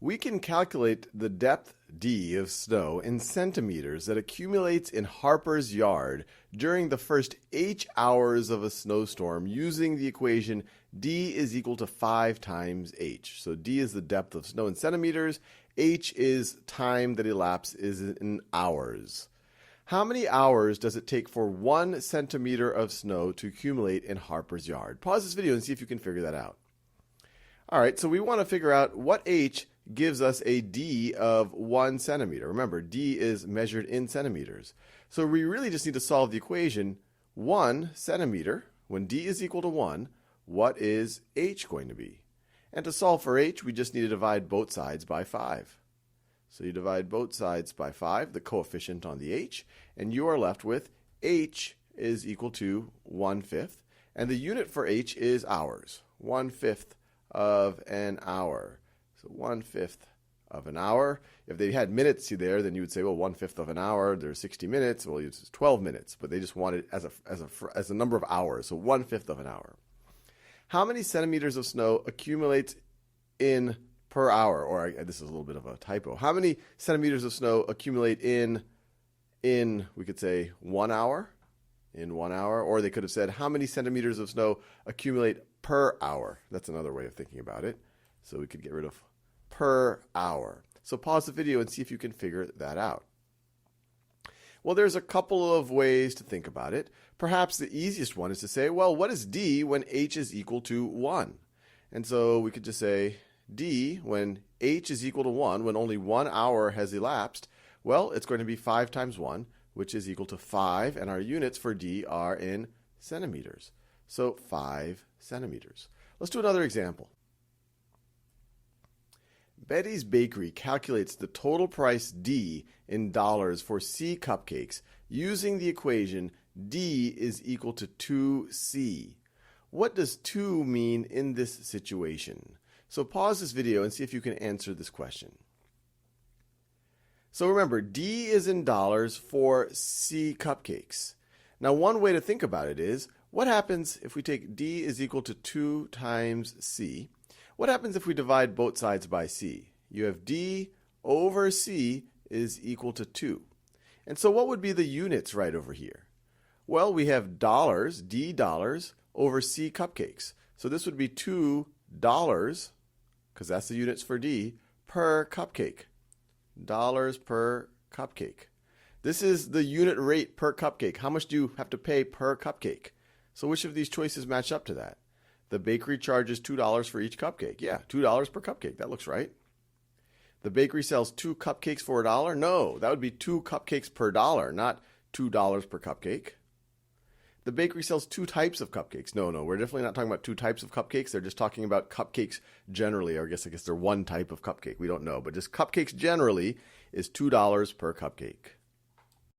We can calculate the depth d of snow in centimeters that accumulates in Harper's yard during the first h hours of a snowstorm using the equation d is equal to 5 times h. So d is the depth of snow in centimeters. H is time that elapses in hours. How many hours does it take for 1 centimeter of snow to accumulate in Harper's yard? Pause this video and see if you can figure that out. All right, so we want to figure out what h gives us a d of 1 centimeter. Remember, d is measured in centimeters. So we really just need to solve the equation 1 centimeter. When d is equal to 1, what is h going to be? And to solve for h, we just need to divide both sides by 5. So you divide both sides by 5, the coefficient on the h, and you are left with h is equal to 1/5. And the unit for h is hours, 1/5 of an hour. So 1/5 of an hour. If they had minutes there, then you would say, well, 1/5 of an hour, there's 60 minutes. Well, it's 12 minutes, but they just want it as a number of hours. So 1/5 of an hour. How many centimeters of snow accumulates in per hour? Or this is a little bit of a typo. How many centimeters of snow accumulate in we could say 1 hour? In 1 hour. Or they could have said, how many centimeters of snow accumulate per hour? That's another way of thinking about it. So we could get rid of per hour. So pause the video and see if you can figure that out. Well, there's a couple of ways to think about it. Perhaps the easiest one is to say, well, what is d when h is equal to 1? And so we could just say d when h is equal to 1, when only 1 hour has elapsed, well, it's going to be 5 times 1, which is equal to 5, and our units for d are in centimeters. So 5 centimeters. Let's do another example. Betty's Bakery calculates the total price d in dollars for C cupcakes using the equation d is equal to 2C. What does 2 mean in this situation? So pause this video and see if you can answer this question. So remember, d is in dollars for C cupcakes. Now, one way to think about it is, what happens if we take d is equal to 2 times C? What happens if we divide both sides by c? You have d over c is equal to 2. And so what would be the units right over here? Well, we have dollars, d dollars, over c cupcakes. So this would be $2, because that's the units for d, per cupcake. Dollars per cupcake. This is the unit rate per cupcake. How much do you have to pay per cupcake? So which of these choices match up to that? The bakery charges $2 for each cupcake. Yeah, $2 per cupcake. That looks right. The bakery sells 2 cupcakes for $1. No, that would be 2 cupcakes per dollar, not $2 per cupcake. The bakery sells 2 types of cupcakes. No, we're definitely not talking about 2 types of cupcakes. They're just talking about cupcakes generally. Or I guess they're one type of cupcake. We don't know. But just cupcakes generally is $2 per cupcake.